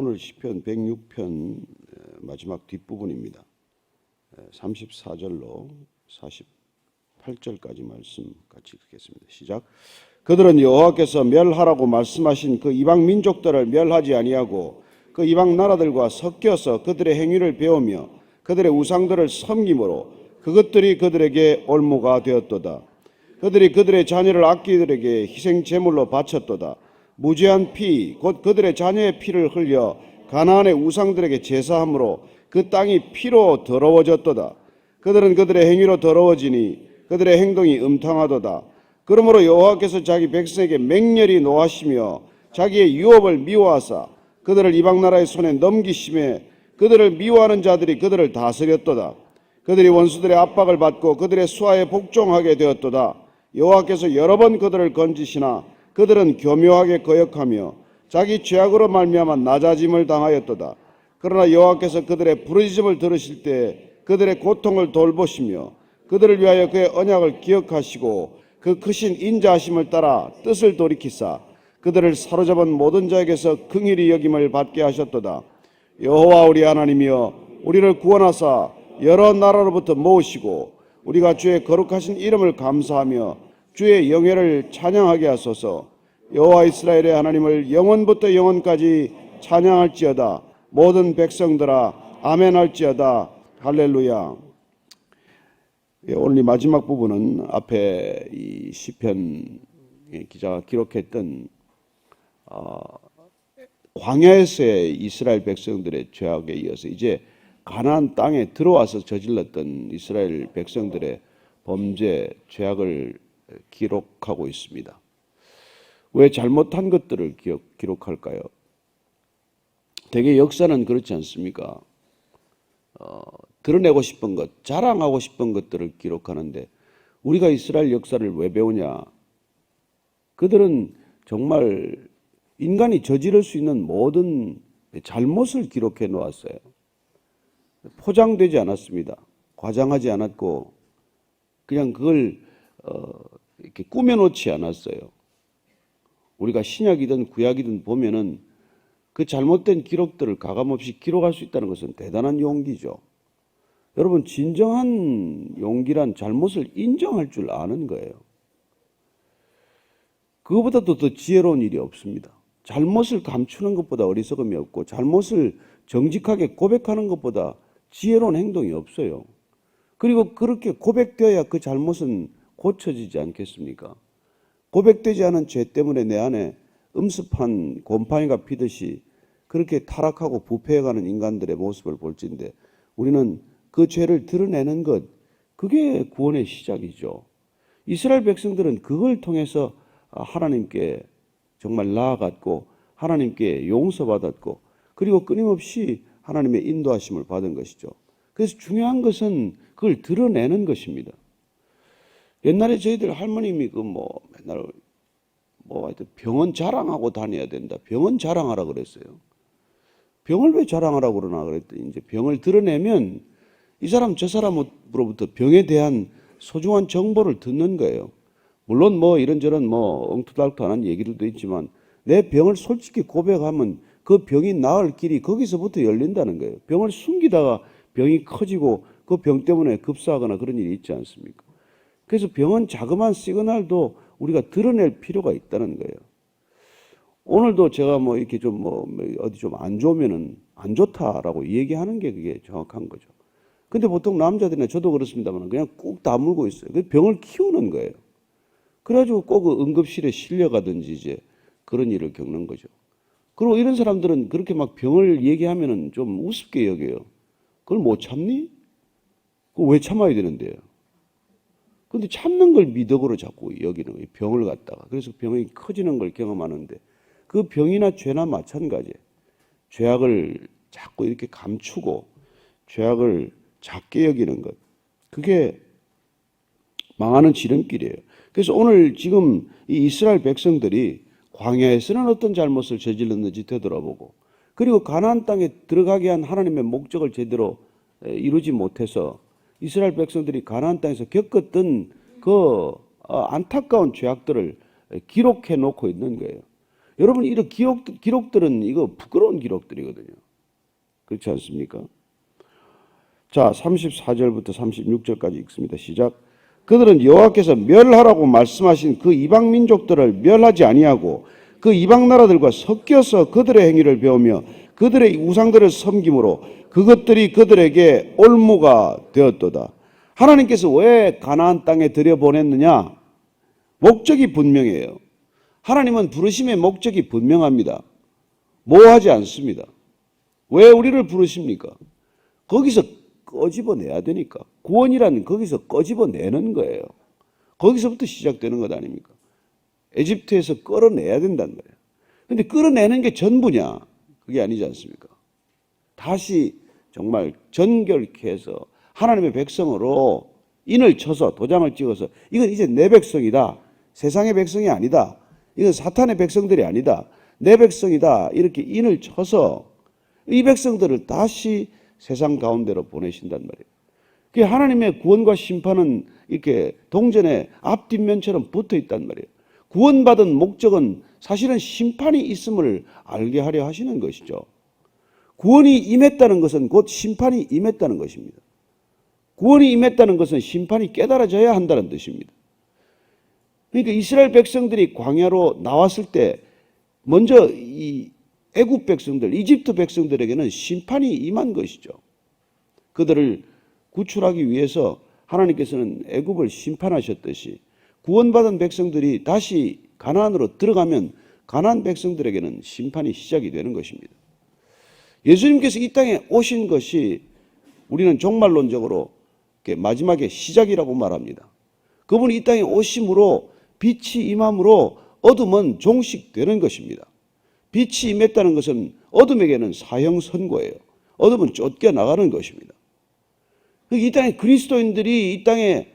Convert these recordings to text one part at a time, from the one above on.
오늘 시편 106편 마지막 뒷부분입니다. 34절로 48절까지 말씀 같이 읽겠습니다. 시작. 그들은 여호와께서 멸하라고 말씀하신 그 이방 민족들을 멸하지 아니하고 그 이방 나라들과 섞여서 그들의 행위를 배우며 그들의 우상들을 섬김으로 그것들이 그들에게 올무가 되었도다. 그들이 그들의 자녀를 악귀들에게 희생 제물로 바쳤도다. 무죄한 피 곧 그들의 자녀의 피를 흘려 가나안의 우상들에게 제사함으로 그 땅이 피로 더러워졌도다. 그들은 그들의 행위로 더러워지니 그들의 행동이 음탕하도다. 그러므로 여호와께서 자기 백성에게 맹렬히 노하시며 자기의 유업을 미워하사 그들을 이방 나라의 손에 넘기심에 그들을 미워하는 자들이 그들을 다스렸도다. 그들이 원수들의 압박을 받고 그들의 수하에 복종하게 되었도다. 여호와께서 여러 번 그들을 건지시나 그들은 교묘하게 거역하며 자기 죄악으로 말미암아 낮아짐을 당하였도다. 그러나 여호와께서 그들의 부르짖음을 들으실 때 그들의 고통을 돌보시며 그들을 위하여 그의 언약을 기억하시고 그 크신 인자하심을 따라 뜻을 돌이키사 그들을 사로잡은 모든 자에게서 긍휼히 여김을 받게 하셨도다. 여호와 우리 하나님이여 우리를 구원하사 여러 나라로부터 모으시고 우리가 주의 거룩하신 이름을 감사하며 주의 영예를 찬양하게 하소서. 여호와 이스라엘의 하나님을 영원부터 영원까지 찬양할지어다. 모든 백성들아 아멘 할지어다. 할렐루야. 오늘 이 마지막 부분은 앞에 이 시편 기자가 기록했던 광야에서의 이스라엘 백성들의 죄악에 이어서 이제 가나안 땅에 들어와서 저질렀던 이스라엘 백성들의 범죄, 죄악을 기록하고 있습니다. 왜 잘못한 것들을 기록할까요? 대개 역사는 그렇지 않습니까? 드러내고 싶은 것, 자랑하고 싶은 것들을 기록하는데 우리가 이스라엘 역사를 왜 배우냐? 그들은 정말 인간이 저지를 수 있는 모든 잘못을 기록해 놓았어요. 포장되지 않았습니다. 과장하지 않았고 그냥 그걸 이렇게 꾸며놓지 않았어요. 우리가 신약이든 구약이든 보면은 그 잘못된 기록들을 가감없이 기록할 수 있다는 것은 대단한 용기죠. 여러분, 진정한 용기란 잘못을 인정할 줄 아는 거예요. 그거보다도 더 지혜로운 일이 없습니다. 잘못을 감추는 것보다 어리석음이 없고 잘못을 정직하게 고백하는 것보다 지혜로운 행동이 없어요. 그리고 그렇게 고백되어야 그 잘못은 고쳐지지 않겠습니까? 고백되지 않은 죄 때문에 내 안에 음습한 곰팡이가 피듯이 그렇게 타락하고 부패해가는 인간들의 모습을 볼진데 우리는 그 죄를 드러내는 것, 그게 구원의 시작이죠. 이스라엘 백성들은 그걸 통해서 하나님께 정말 나아갔고 하나님께 용서받았고 그리고 끊임없이 하나님의 인도하심을 받은 것이죠. 그래서 중요한 것은 그걸 드러내는 것입니다. 옛날에 저희들 할머님이 맨날 하여튼 병원 자랑하고 다녀야 된다. 병원 자랑하라 그랬어요. 병을 왜 자랑하라고 그러나 그랬더니 이제 병을 드러내면 이 사람 저 사람으로부터 병에 대한 소중한 정보를 듣는 거예요. 물론 이런저런 엉투달투하는 얘기들도 있지만 내 병을 솔직히 고백하면 그 병이 나을 길이 거기서부터 열린다는 거예요. 병을 숨기다가 병이 커지고 그 병 때문에 급사하거나 그런 일이 있지 않습니까? 그래서 병은 자그마한 시그널도 우리가 드러낼 필요가 있다는 거예요. 오늘도 제가 이렇게 좀 어디 좀 안 좋으면은 안 좋다라고 얘기하는 게 그게 정확한 거죠. 근데 보통 남자들이나 저도 그렇습니다만 그냥 꾹 다물고 있어요. 그 병을 키우는 거예요. 그래가지고 꼭 응급실에 실려가든지 이제 그런 일을 겪는 거죠. 그리고 이런 사람들은 그렇게 막 병을 얘기하면은 좀 우습게 여겨요. 그걸 못 참니? 그거 왜 참아야 되는데요? 근데 참는 걸 미덕으로 자꾸 여기는 거예요. 병을 갖다가. 그래서 병이 커지는 걸 경험하는데 그 병이나 죄나 마찬가지예요. 죄악을 자꾸 이렇게 감추고 죄악을 작게 여기는 것. 그게 망하는 지름길이에요. 그래서 오늘 지금 이 이스라엘 백성들이 광야에서는 어떤 잘못을 저질렀는지 되돌아보고 그리고 가나안 땅에 들어가게 한 하나님의 목적을 제대로 이루지 못해서 이스라엘 백성들이 가나안 땅에서 겪었던 그 안타까운 죄악들을 기록해 놓고 있는 거예요. 여러분 이런 기록들은 이거 부끄러운 기록들이거든요. 그렇지 않습니까? 자, 34절부터 36절까지 읽습니다. 시작. 그들은 여호와께서 멸하라고 말씀하신 그 이방 민족들을 멸하지 아니하고 그 이방 나라들과 섞여서 그들의 행위를 배우며 그들의 우상들을 섬김으로 그것들이 그들에게 올무가 되었도다. 하나님께서 왜 가나안 땅에 들여보냈느냐? 목적이 분명해요. 하나님은 부르심의 목적이 분명합니다. 모호하지 않습니다. 왜 우리를 부르십니까? 거기서 꺼집어내야 되니까. 구원이라는 거기서 꺼집어내는 거예요. 거기서부터 시작되는 것 아닙니까? 에집트에서 끌어내야 된단 말이에요. 근데 끌어내는 게 전부냐? 그게 아니지 않습니까? 다시 정말 전결케 해서 하나님의 백성으로 인을 쳐서 도장을 찍어서 이건 이제 내 백성이다. 세상의 백성이 아니다. 이건 사탄의 백성들이 아니다. 내 백성이다. 이렇게 인을 쳐서 이 백성들을 다시 세상 가운데로 보내신단 말이에요. 그 하나님의 구원과 심판은 이렇게 동전의 앞뒷면처럼 붙어 있단 말이에요. 구원받은 목적은 사실은 심판이 있음을 알게 하려 하시는 것이죠. 구원이 임했다는 것은 곧 심판이 임했다는 것입니다. 구원이 임했다는 것은 심판이 깨달아져야 한다는 뜻입니다. 그러니까 이스라엘 백성들이 광야로 나왔을 때 먼저 이 애굽 백성들, 이집트 백성들에게는 심판이 임한 것이죠. 그들을 구출하기 위해서 하나님께서는 애굽을 심판하셨듯이 구원받은 백성들이 다시 가나안으로 들어가면 가나안 백성들에게는 심판이 시작이 되는 것입니다. 예수님께서 이 땅에 오신 것이 우리는 종말론적으로 마지막에 시작이라고 말합니다. 그분이 이 땅에 오심으로 빛이 임함으로 어둠은 종식되는 것입니다. 빛이 임했다는 것은 어둠에게는 사형 선고예요. 어둠은 쫓겨나가는 것입니다. 이 땅에 그리스도인들이 이 땅에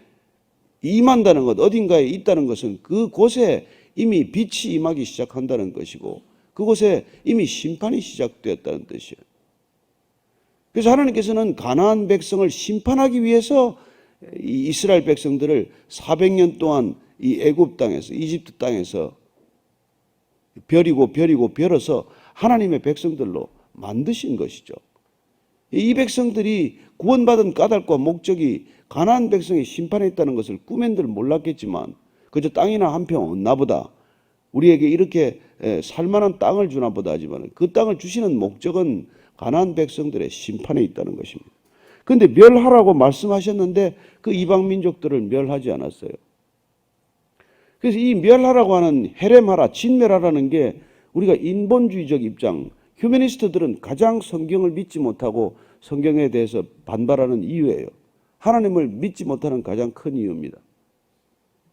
임한다는 것, 어딘가에 있다는 것은 그곳에 이미 빛이 임하기 시작한다는 것이고 그곳에 이미 심판이 시작되었다는 뜻이에요. 그래서 하나님께서는 가나안 백성을 심판하기 위해서 이 이스라엘 백성들을 400년 동안 이 애굽 땅에서 이집트 땅에서 벼려서 하나님의 백성들로 만드신 것이죠. 이 백성들이 구원받은 까닭과 목적이 가나안 백성의 심판에 있다는 것을 꿈엔들 몰랐겠지만 그저 땅이나 한 평 얻나 보다 우리에게 이렇게 살만한 땅을 주나 보다 하지만 그 땅을 주시는 목적은 가나안 백성들의 심판에 있다는 것입니다. 그런데 멸하라고 말씀하셨는데 그 이방 민족들을 멸하지 않았어요. 그래서 이 멸하라고 하는 해렘하라, 진멸하라는 게 우리가 인본주의적 입장, 휴머니스트들은 가장 성경을 믿지 못하고 성경에 대해서 반발하는 이유예요. 하나님을 믿지 못하는 가장 큰 이유입니다.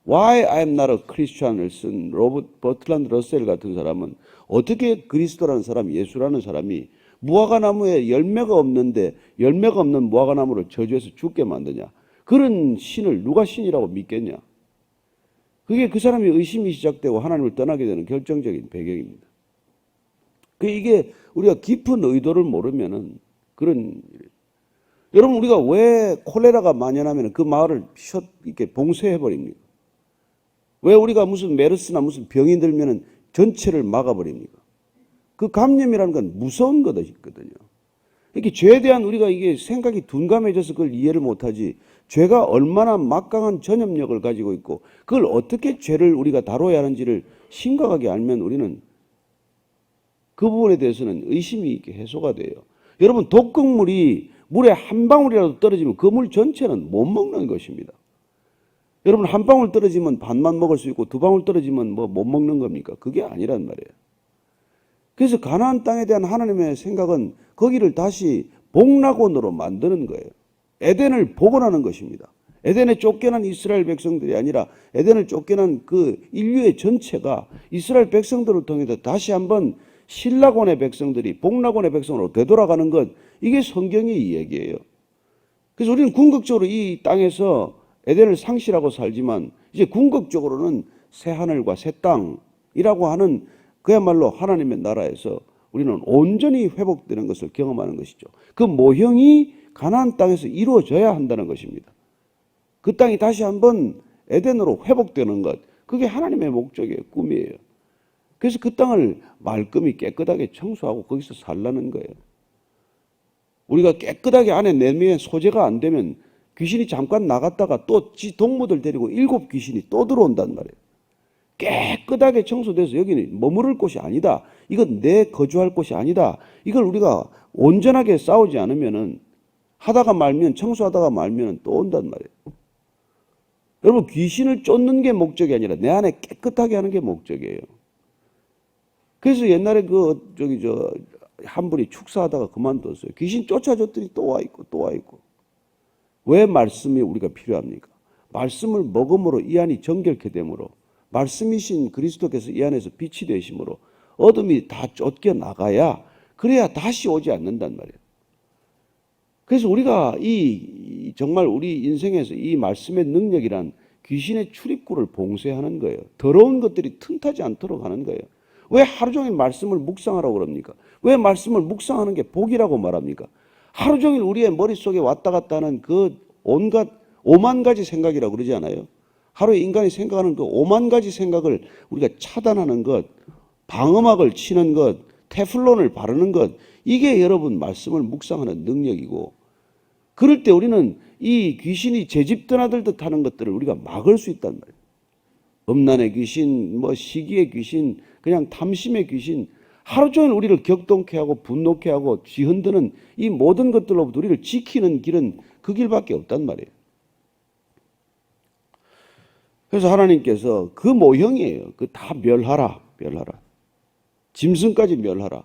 Why I am not a Christian을 쓴 로버트 버트란드 러셀 같은 사람은 어떻게 그리스도라는 사람, 예수라는 사람이 무화과나무에 열매가 없는데 열매가 없는 무화과나무를 저주해서 죽게 만드냐. 그런 신을 누가 신이라고 믿겠냐. 그게 그 사람의 의심이 시작되고 하나님을 떠나게 되는 결정적인 배경입니다. 이게 우리가 깊은 의도를 모르면은 그런 일이에요. 여러분 우리가 왜 콜레라가 만연하면 그 마을을 이렇게 봉쇄해 버립니까? 왜 우리가 무슨 메르스나 무슨 병이 들면은 전체를 막아 버립니까? 그 감염이라는 건 무서운 것이거든요. 이렇게 죄에 대한 우리가 이게 생각이 둔감해져서 그걸 이해를 못하지. 죄가 얼마나 막강한 전염력을 가지고 있고 그걸 어떻게 죄를 우리가 다뤄야 하는지를 심각하게 알면 우리는 그 부분에 대해서는 의심이 있게 해소가 돼요. 여러분 독극물이 물에 한 방울이라도 떨어지면 그 물 전체는 못 먹는 것입니다. 여러분 한 방울 떨어지면 반만 먹을 수 있고 두 방울 떨어지면 뭐 못 먹는 겁니까? 그게 아니란 말이에요. 그래서 가나안 땅에 대한 하나님의 생각은 거기를 다시 복락원으로 만드는 거예요. 에덴을 복원하는 것입니다. 에덴에 쫓겨난 이스라엘 백성들이 아니라 에덴을 쫓겨난 그 인류의 전체가 이스라엘 백성들을 통해서 다시 한번 신락원의 백성들이 복락원의 백성으로 되돌아가는 것, 이게 성경의 이야기예요. 그래서 우리는 궁극적으로 이 땅에서 에덴을 상실하고 살지만 이제 궁극적으로는 새 하늘과 새 땅이라고 하는 그야말로 하나님의 나라에서 우리는 온전히 회복되는 것을 경험하는 것이죠. 그 모형이 가나안 땅에서 이루어져야 한다는 것입니다. 그 땅이 다시 한번 에덴으로 회복되는 것, 그게 하나님의 목적이에요, 꿈이에요. 그래서 그 땅을 말끔히 깨끗하게 청소하고 거기서 살라는 거예요. 우리가 깨끗하게 안에 내면 소재가 안 되면 귀신이 잠깐 나갔다가 또 지 동무들 데리고 7 귀신이 또 들어온단 말이에요. 깨끗하게 청소돼서 여기는 머무를 곳이 아니다. 이건 내 거주할 곳이 아니다. 이걸 우리가 온전하게 싸우지 않으면은 하다가 말면 청소하다가 말면 또 온단 말이에요. 여러분 귀신을 쫓는 게 목적이 아니라 내 안에 깨끗하게 하는 게 목적이에요. 그래서 옛날에 한 분이 축사하다가 그만뒀어요. 귀신 쫓아줬더니 또 와 있고 또 와 있고. 왜 말씀이 우리가 필요합니까? 말씀을 먹음으로 이 안이 정결케 되므로 말씀이신 그리스도께서 이 안에서 빛이 되심으로 어둠이 다 쫓겨 나가야 그래야 다시 오지 않는단 말이에요. 그래서 우리가 정말 우리 인생에서 이 말씀의 능력이란 귀신의 출입구를 봉쇄하는 거예요. 더러운 것들이 틈타지 않도록 하는 거예요. 왜 하루 종일 말씀을 묵상하라고 그럽니까? 왜 말씀을 묵상하는 게 복이라고 말합니까? 하루 종일 우리의 머릿속에 왔다 갔다 하는 그 온갖 5만 가지 생각이라고 그러지 않아요? 하루에 인간이 생각하는 그 5만 가지 생각을 우리가 차단하는 것, 방음막을 치는 것, 테플론을 바르는 것, 이게 여러분 말씀을 묵상하는 능력이고, 그럴 때 우리는 이 귀신이 제집 드나들듯 하는 것들을 우리가 막을 수 있단 말이에요. 음란의 귀신, 시기의 귀신, 그냥 탐심의 귀신, 하루 종일 우리를 격동케 하고 분노케 하고 뒤흔드는 이 모든 것들로부터 우리를 지키는 길은 그 길밖에 없단 말이에요. 그래서 하나님께서 그 모형이에요. 그 다 멸하라. 짐승까지 멸하라.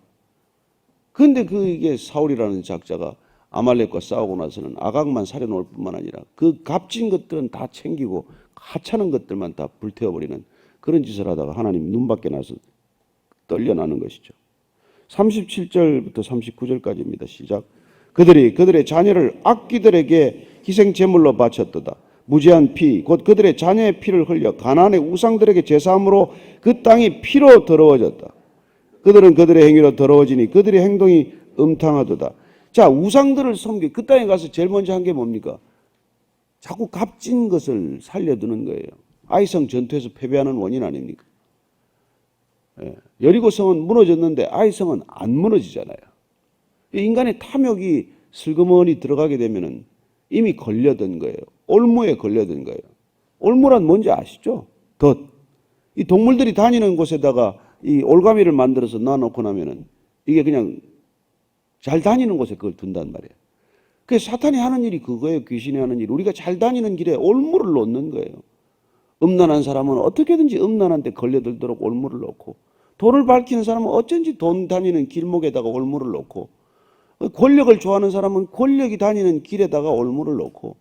그런데 이게 사울이라는 작자가 아말렉과 싸우고 나서는 아각만 살려놓을 뿐만 아니라 그 값진 것들은 다 챙기고 하찮은 것들만 다 불태워버리는 그런 짓을 하다가 하나님 눈밖에 나서 떨려나는 것이죠. 37절부터 39절까지입니다. 시작. 그들의 자녀를 악귀들에게 희생제물로 바쳤도다. 무죄한 피, 곧 그들의 자녀의 피를 흘려 가나안의 우상들에게 제사함으로 그 땅이 피로 더러워졌다. 그들은 그들의 행위로 더러워지니 그들의 행동이 음탕하도다. 자, 우상들을 섬기, 그 땅에 가서 제일 먼저 한 게 뭡니까? 자꾸 값진 것을 살려두는 거예요. 아이성 전투에서 패배하는 원인 아닙니까? 여리고성은 무너졌는데 아이성은 안 무너지잖아요. 인간의 탐욕이 슬그머니 들어가게 되면은 이미 걸려든 거예요. 올무에 걸려든 거예요. 올무란 뭔지 아시죠? 덫. 이 동물들이 다니는 곳에다가 이 올가미를 만들어서 놔놓고 나면은 이게 그냥 잘 다니는 곳에 그걸 둔단 말이에요. 그래서 사탄이 하는 일이 그거예요. 귀신이 하는 일. 우리가 잘 다니는 길에 올무를 놓는 거예요. 음란한 사람은 어떻게든지 음란한 데 걸려들도록 올무를 놓고, 돈을 밝히는 사람은 어쩐지 돈 다니는 길목에다가 올무를 놓고, 권력을 좋아하는 사람은 권력이 다니는 길에다가 올무를 놓고,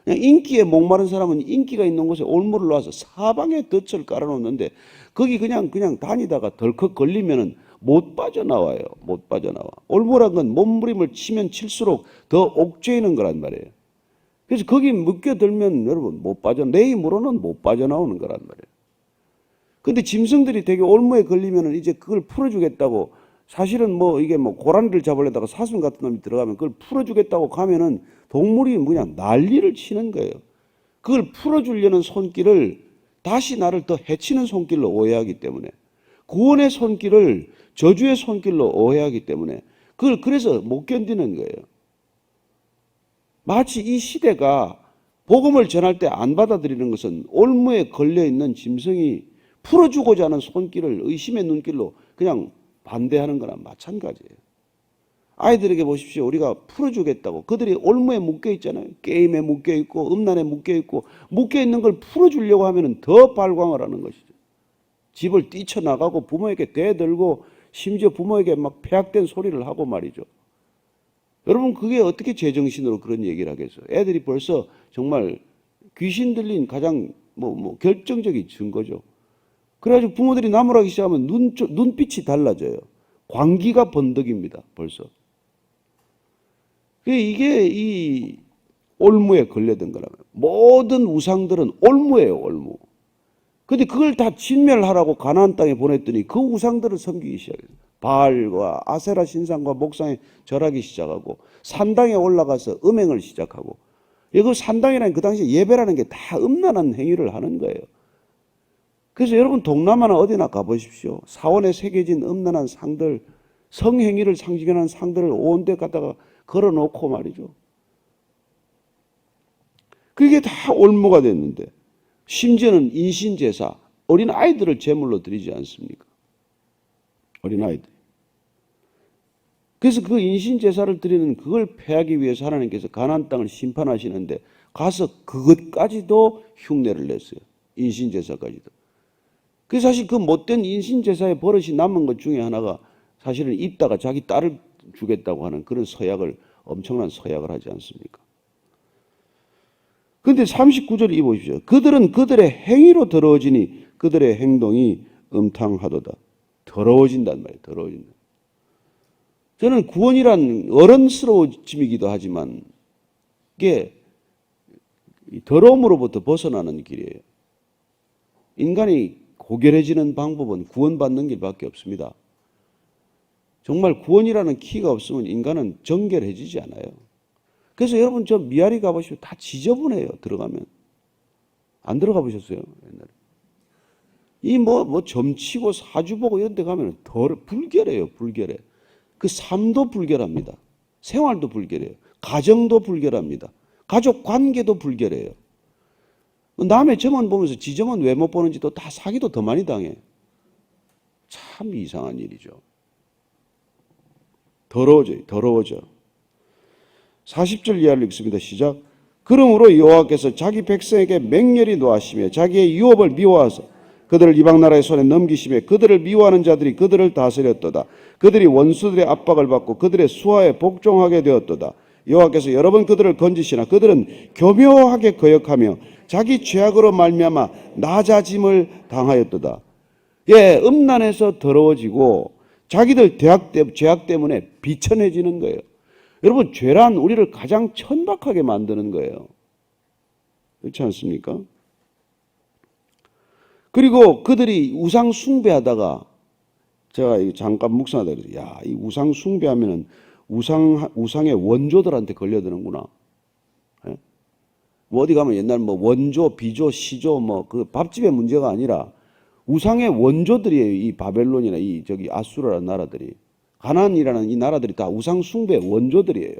그냥 인기에 목마른 사람은 인기가 있는 곳에 올무를 놓아서 사방에 덫을 깔아놓는데 거기 그냥 다니다가 덜컥 걸리면은 못 빠져나와요. 못 빠져나와. 올무란 건 몸부림을 치면 칠수록 더 옥죄이는 거란 말이에요. 그래서 거기 묶여들면 여러분 내 힘으로는 못 빠져나오는 거란 말이에요. 근데 짐승들이 되게 올무에 걸리면은 이제 그걸 풀어주겠다고, 사실은 이게 고라니를 잡으려다가 사슴 같은 놈이 들어가면 그걸 풀어주겠다고 가면은 동물이 그냥 난리를 치는 거예요. 그걸 풀어주려는 손길을 다시 나를 더 해치는 손길로 오해하기 때문에, 구원의 손길을 저주의 손길로 오해하기 때문에 그걸 그래서 못 견디는 거예요. 마치 이 시대가 복음을 전할 때 안 받아들이는 것은 올무에 걸려있는 짐승이 풀어주고자 하는 손길을 의심의 눈길로 그냥 반대하는 거나 마찬가지예요. 아이들에게 보십시오. 우리가 풀어주겠다고, 그들이 올무에 묶여있잖아요. 게임에 묶여있고 음란에 묶여있고, 묶여있는 걸 풀어주려고 하면 더 발광을 하는 것이죠. 집을 뛰쳐나가고 부모에게 대들고 심지어 부모에게 막 폐악된 소리를 하고 말이죠. 여러분 그게 어떻게 제정신으로 그런 얘기를 하겠어요? 애들이 벌써 정말 귀신 들린 가장 결정적인 증거죠. 그래가지고 부모들이 나무라기 시작하면 눈빛이 달라져요. 광기가 번득입니다. 벌써. 이게 이 올무에 걸려든 거라면 모든 우상들은 올무예요. 올무. 근데 그걸 다 진멸하라고 가나안 땅에 보냈더니 그 우상들을 섬기기 시작해요. 바알과 아세라 신상과 목상에 절하기 시작하고 산당에 올라가서 음행을 시작하고, 그 산당이라는 그 당시에 예배라는 게 다 음란한 행위를 하는 거예요. 그래서 여러분 동남아나 어디나 가보십시오. 사원에 새겨진 음란한 상들, 성행위를 상징하는 상들을 온 데 갖다가 걸어놓고 말이죠. 그게 다 올무가 됐는데 심지어는 인신제사, 어린 아이들을 제물로 드리지 않습니까? 어린 아이들. 그래서 그 인신제사를 드리는 그걸 패하기 위해서 하나님께서 가나안 땅을 심판하시는데 가서 그것까지도 흉내를 냈어요. 인신제사까지도. 그래서 사실 그 못된 인신제사의 버릇이 남은 것 중에 하나가 사실은 입다가 자기 딸을 주겠다고 하는 그런 서약을, 엄청난 서약을 하지 않습니까? 그런데 39절 이 보십시오. 그들은 그들의 행위로 더러워지니 그들의 행동이 음탕하도다. 더러워진단 말이에요. 더러워진다. 저는 구원이란 어른스러워짐이기도 하지만 이게 더러움으로부터 벗어나는 길이에요. 인간이 고결해지는 방법은 구원받는 길밖에 없습니다. 정말 구원이라는 키가 없으면 인간은 정결해지지 않아요. 그래서 여러분 저 미아리 가보시면 다 지저분해요. 들어가면. 안 들어가 보셨어요? 옛날에. 이 점치고 사주보고 이런 데 가면 불결해요. 불결해. 그 삶도 불결합니다. 생활도 불결해요. 가정도 불결합니다. 가족 관계도 불결해요. 남의 점원 보면서 지 점원 왜 못 보는지 또 다 사기도 더 많이 당해. 참 이상한 일이죠. 더러워져. 40절 이하를 읽습니다. 시작. 그러므로 여호와께서 자기 백성에게 맹렬히 노하시며 자기의 유업을 미워하사 그들을 이방 나라의 손에 넘기시며 그들을 미워하는 자들이 그들을 다스렸도다. 그들이 원수들의 압박을 받고 그들의 수하에 복종하게 되었도다. 여호와께서 여러 번 그들을 건지시나 그들은 교묘하게 거역하며 자기 죄악으로 말미암아 낮아짐을 당하였도다. 예, 음란해서 더러워지고 자기들 죄악 때문에 비천해지는 거예요. 여러분, 죄란 우리를 가장 천박하게 만드는 거예요. 그렇지 않습니까? 그리고 그들이 우상 숭배하다가 제가 잠깐 묵상하다 그래서 야, 이 우상 숭배하면은 우상의 원조들한테 걸려드는구나. 예? 어디 가면 옛날 원조, 비조, 시조 그 밥집의 문제가 아니라 우상의 원조들이에요. 이 바벨론이나 아수르라는 나라들이. 가나안이라는 이 나라들이 다 우상 숭배의 원조들이에요.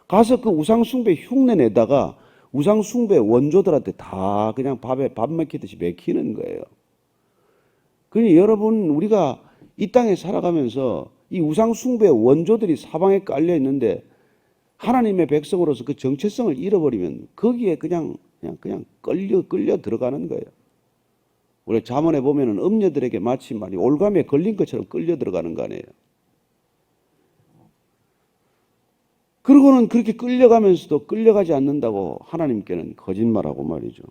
가서 그 우상 숭배 흉내 내다가 우상 숭배 원조들한테 다 그냥 밥에 밥 먹히듯이 먹히는 거예요. 그러니 여러분, 우리가 이 땅에 살아가면서 이 우상 숭배 원조들이 사방에 깔려 있는데 하나님의 백성으로서 그 정체성을 잃어버리면 거기에 그냥 끌려 들어가는 거예요. 우리 잠언에 보면은 음녀들에게 마치 올감에 걸린 것처럼 끌려 들어가는 거 아니에요. 그러고는 그렇게 끌려가면서도 끌려가지 않는다고 하나님께는 거짓말하고 말이죠.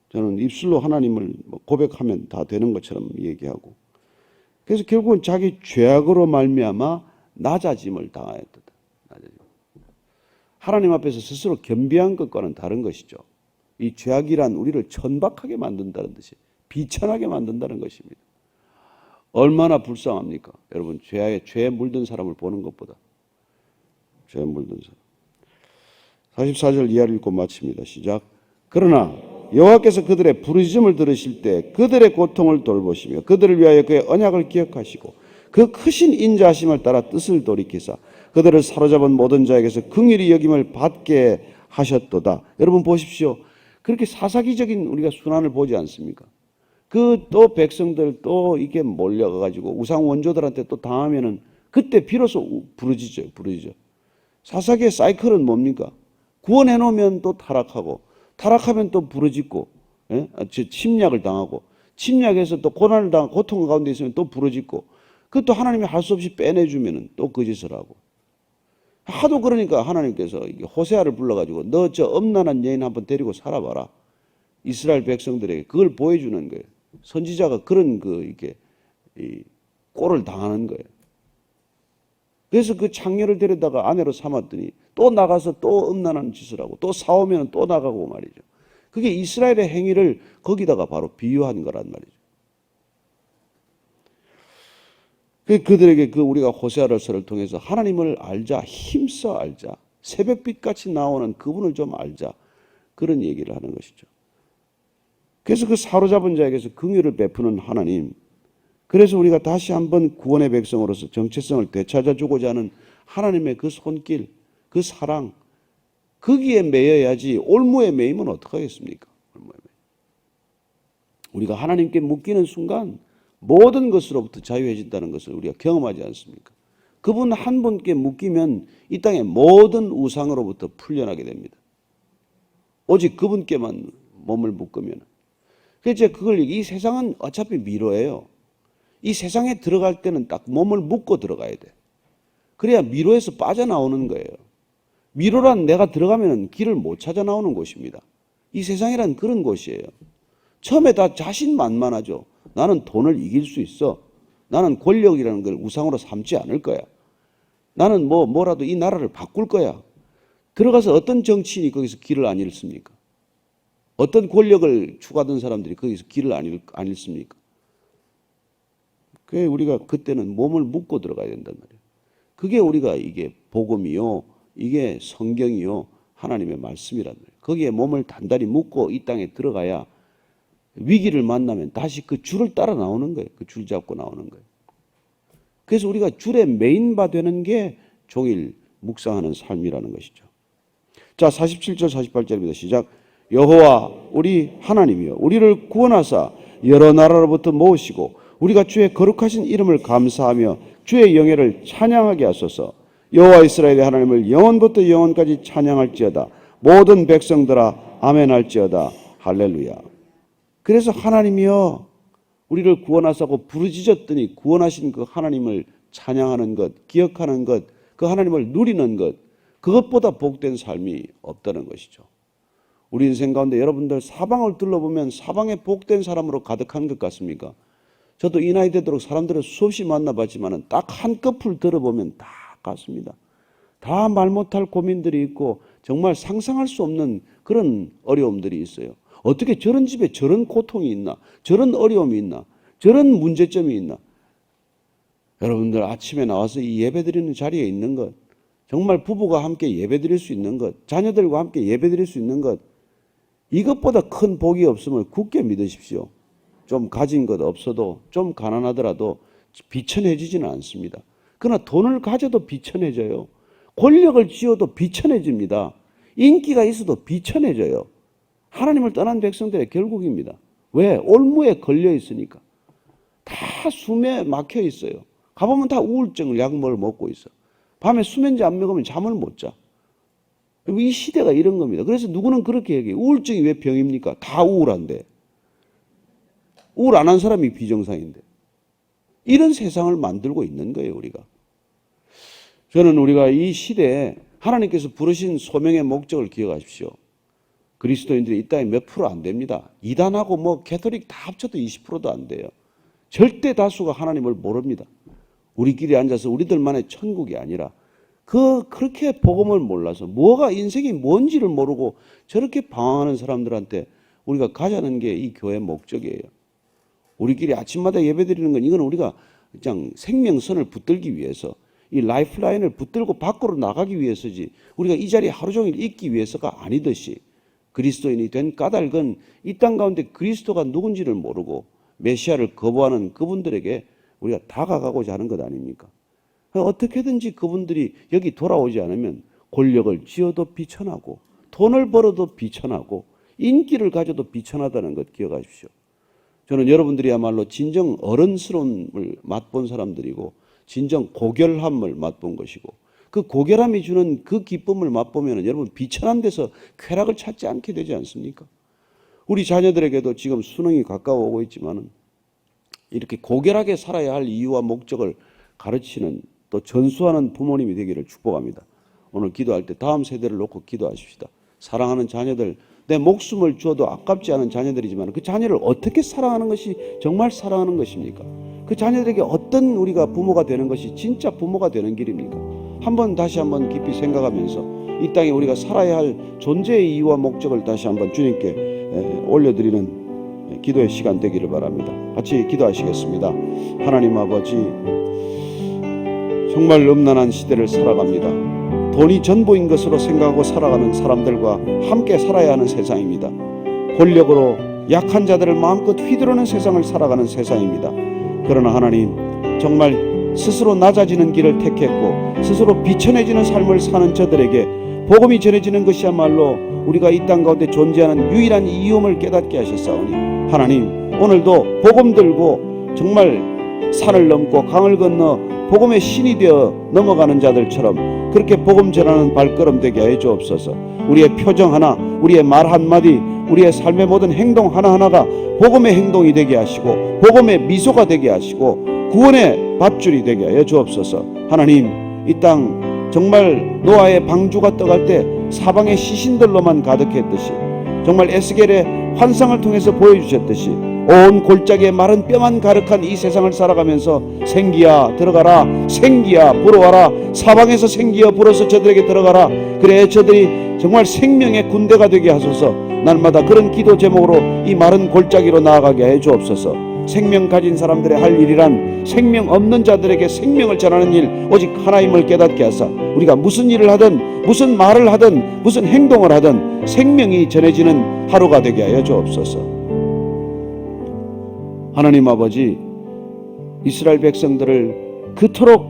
저는 입술로 하나님을 고백하면 다 되는 것처럼 얘기하고. 그래서 결국은 자기 죄악으로 말미암아 낮아짐을 당하였다. 하나님 앞에서 스스로 겸비한 것과는 다른 것이죠. 이 죄악이란 우리를 천박하게 만든다는 뜻이 비천하게 만든다는 것입니다. 얼마나 불쌍합니까? 여러분, 죄에 물든 사람을 보는 것보다. 죄에 물든 사람. 44절 이하를 읽고 마칩니다. 시작. 그러나 여호와께서 그들의 부르짖음을 들으실 때 그들의 고통을 돌보시며 그들을 위하여 그의 언약을 기억하시고 그 크신 인자하심을 따라 뜻을 돌이키사 그들을 사로잡은 모든 자에게서 긍휼히 여김을 받게 하셨도다. 여러분 보십시오. 그렇게 사사기적인 우리가 순환을 보지 않습니까? 그 또 백성들 또 이게 몰려가가지고 우상 원조들한테 또 당하면은 그때 비로소 부르짖어요. 사사기의 사이클은 뭡니까? 구원해 놓으면 또 타락하고 타락하면 또 부르짖고, 예? 침략을 당하고 침략해서 또 고난을 당하고 고통 가운데 있으면 또 부르짖고 그것도 하나님이 할 수 없이 빼내주면은 또 거짓을 하고 하도 그러니까 하나님께서 호세아를 불러가지고 너 저 음란한 여인 한번 데리고 살아봐라. 이스라엘 백성들에게 그걸 보여주는 거예요. 선지자가 그런 이 꼴을 당하는 거예요. 그래서 그 창녀를 데려다가 아내로 삼았더니 또 나가서 또 음란한 짓을 하고 또 싸우면 또 나가고 말이죠. 그게 이스라엘의 행위를 거기다가 바로 비유한 거란 말이죠. 그들에게 우리가 호세아서를 통해서 하나님을 알자, 힘써 알자, 새벽빛같이 나오는 그분을 좀 알자, 그런 얘기를 하는 것이죠. 그래서 그 사로잡은 자에게서 긍휼을 베푸는 하나님, 그래서 우리가 다시 한번 구원의 백성으로서 정체성을 되찾아주고자 하는 하나님의 그 손길, 그 사랑, 거기에 매여야지 올무에 매이면 어떡하겠습니까? 우리가 하나님께 묶이는 순간 모든 것으로부터 자유해진다는 것을 우리가 경험하지 않습니까? 그분 한 분께 묶이면 이 땅의 모든 우상으로부터 풀려나게 됩니다. 오직 그분께만 몸을 묶으면. 그래서 그걸 이 세상은 어차피 미로예요. 이 세상에 들어갈 때는 딱 몸을 묶고 들어가야 돼. 그래야 미로에서 빠져나오는 거예요. 미로란 내가 들어가면 길을 못 찾아 나오는 곳입니다. 이 세상이란 그런 곳이에요. 처음에 다 자신만만하죠. 나는 돈을 이길 수 있어. 나는 권력이라는 걸 우상으로 삼지 않을 거야. 나는 뭐라도 이 나라를 바꿀 거야. 들어가서 어떤 정치인이 거기서 길을 안 잃습니까? 어떤 권력을 추구하던 사람들이 거기서 길을 안 잃습니까? 그래 우리가 그때는 몸을 묶고 들어가야 된단 말이에요. 그게 우리가 이게 복음이요, 이게 성경이요, 하나님의 말씀이란 말이에요. 거기에 몸을 단단히 묶고 이 땅에 들어가야 위기를 만나면 다시 그 줄을 따라 나오는 거예요. 그 줄 잡고 나오는 거예요. 그래서 우리가 줄에 매인 바 되는 게 종일 묵상하는 삶이라는 것이죠. 자, 47절 48절입니다. 시작. 여호와 우리 하나님이여 우리를 구원하사 여러 나라로부터 모으시고 우리가 주의 거룩하신 이름을 감사하며 주의 영예를 찬양하게 하소서. 여호와 이스라엘의 하나님을 영원부터 영원까지 찬양할지어다. 모든 백성들아 아멘 할지어다. 할렐루야. 그래서 하나님이여 우리를 구원하사고 부르짖었더니 구원하신 그 하나님을 찬양하는 것, 기억하는 것, 그 하나님을 누리는 것, 그것보다 복된 삶이 없다는 것이죠. 우리 인생 가운데 여러분들 사방을 둘러보면 사방에 복된 사람으로 가득한 것 같습니까? 저도 이 나이 되도록 사람들을 수없이 만나봤지만 딱 한 커플 들어보면 다 같습니다. 다 말 못할 고민들이 있고 정말 상상할 수 없는 그런 어려움들이 있어요. 어떻게 저런 집에 저런 고통이 있나? 저런 어려움이 있나? 저런 문제점이 있나? 여러분들 아침에 나와서 이 예배드리는 자리에 있는 것, 정말 부부가 함께 예배드릴 수 있는 것, 자녀들과 함께 예배드릴 수 있는 것, 이것보다 큰 복이 없음을 굳게 믿으십시오. 좀 가진 것 없어도 좀 가난하더라도 비천해지지는 않습니다. 그러나 돈을 가져도 비천해져요. 권력을 쥐어도 비천해집니다. 인기가 있어도 비천해져요. 하나님을 떠난 백성들의 결국입니다. 왜? 올무에 걸려 있으니까. 다 숨에 막혀 있어요. 가보면 다 우울증 약물을 먹고 있어. 밤에 수면제 안 먹으면 잠을 못 자. 이 시대가 이런 겁니다. 그래서 누구는 그렇게 얘기해요. 우울증이 왜 병입니까? 다 우울한데. 우울 안 한 사람이 비정상인데. 이런 세상을 만들고 있는 거예요, 우리가. 저는 우리가 이 시대에 하나님께서 부르신 소명의 목적을 기억하십시오. 그리스도인들이 이 땅에 몇 프로 안 됩니다. 이단하고 캐톨릭 다 합쳐도 20%도 안 돼요. 절대 다수가 하나님을 모릅니다. 우리끼리 앉아서 우리들만의 천국이 아니라 그렇게 복음을 몰라서 뭐가 인생이 뭔지를 모르고 저렇게 방황하는 사람들한테 우리가 가자는 게 이 교회의 목적이에요. 우리끼리 아침마다 예배드리는 건 이건 우리가 그냥 생명선을 붙들기 위해서 이 라이프라인을 붙들고 밖으로 나가기 위해서지 우리가 이 자리에 하루 종일 있기 위해서가 아니듯이 그리스도인이 된 까닭은 이 땅 가운데 그리스도가 누군지를 모르고 메시아를 거부하는 그분들에게 우리가 다가가고자 하는 것 아닙니까? 어떻게든지 그분들이 여기 돌아오지 않으면 권력을 쥐어도 비천하고 돈을 벌어도 비천하고 인기를 가져도 비천하다는 것 기억하십시오. 저는 여러분들이야말로 진정 어른스러움을 맛본 사람들이고 진정 고결함을 맛본 것이고 그 고결함이 주는 그 기쁨을 맛보면 여러분 비천한 데서 쾌락을 찾지 않게 되지 않습니까? 우리 자녀들에게도 지금 수능이 가까워 오고 있지만 이렇게 고결하게 살아야 할 이유와 목적을 가르치는 또 전수하는 부모님이 되기를 축복합니다. 오늘 기도할 때 다음 세대를 놓고 기도하십시다. 사랑하는 자녀들, 내 목숨을 주어도 아깝지 않은 자녀들이지만 그 자녀를 어떻게 사랑하는 것이 정말 사랑하는 것입니까? 그 자녀들에게 어떤 우리가 부모가 되는 것이 진짜 부모가 되는 길입니까? 다시 한번 깊이 생각하면서 이 땅에 우리가 살아야 할 존재의 이유와 목적을 다시 한번 주님께 올려드리는 기도의 시간 되기를 바랍니다. 같이 기도하시겠습니다. 하나님 아버지, 정말 음란한 시대를 살아갑니다. 돈이 전부인 것으로 생각하고 살아가는 사람들과 함께 살아야 하는 세상입니다. 권력으로 약한 자들을 마음껏 휘두르는 세상을 살아가는 세상입니다. 그러나 하나님, 정말 스스로 낮아지는 길을 택했고 스스로 비천해지는 삶을 사는 저들에게 복음이 전해지는 것이야말로 우리가 이 땅 가운데 존재하는 유일한 이유임을 깨닫게 하셨사오니, 하나님, 오늘도 복음 들고 정말 산을 넘고 강을 건너 복음의 신이 되어 넘어가는 자들처럼 그렇게 복음 전하는 발걸음 되게 하여 주옵소서. 우리의 표정 하나, 우리의 말 한마디, 우리의 삶의 모든 행동 하나하나가 복음의 행동이 되게 하시고 복음의 미소가 되게 하시고 구원의 밧줄이 되게 하여 주옵소서. 하나님, 이 땅 정말 노아의 방주가 떠갈 때 사방의 시신들로만 가득했듯이, 정말 에스겔의 환상을 통해서 보여주셨듯이 온 골짜기에 마른 뼈만 가득한 이 세상을 살아가면서 생기야 들어가라, 생기야 불어와라, 사방에서 생기야 불어서 저들에게 들어가라, 그래 저들이 정말 생명의 군대가 되게 하소서. 날마다 그런 기도 제목으로 이 마른 골짜기로 나아가게 해 주옵소서. 생명 가진 사람들의 할 일이란 생명 없는 자들에게 생명을 전하는 일 오직 하나임을 깨닫게 하사 우리가 무슨 일을 하든 무슨 말을 하든 무슨 행동을 하든 생명이 전해지는 하루가 되게 하여 주옵소서. 하나님 아버지, 이스라엘 백성들을 그토록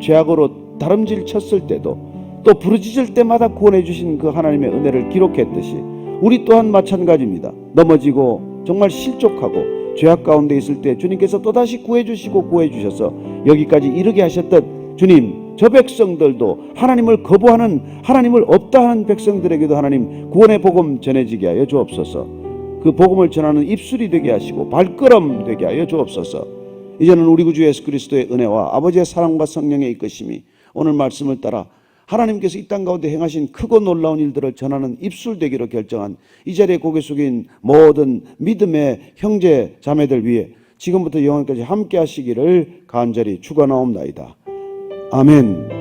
죄악으로 다름질 쳤을 때도 또 부르짖을 때마다 구원해 주신 그 하나님의 은혜를 기록했듯이 우리 또한 마찬가지입니다. 넘어지고 정말 실족하고 죄악 가운데 있을 때 주님께서 또다시 구해주시고 구해주셔서 여기까지 이르게 하셨던 주님, 저 백성들도 하나님을 거부하는, 하나님을 없다 하는 백성들에게도 하나님 구원의 복음 전해지게 하여 주옵소서. 그 복음을 전하는 입술이 되게 하시고 발걸음 되게 하여 주옵소서. 이제는 우리 구주 예수 그리스도의 은혜와 아버지의 사랑과 성령의 이끄심이 오늘 말씀을 따라 하나님께서 이 땅 가운데 행하신 크고 놀라운 일들을 전하는 입술 되기로 결정한 이 자리에 고개 숙인 모든 믿음의 형제 자매들 위해 지금부터 영원까지 함께 하시기를 간절히 축원하옵나이다. 아멘.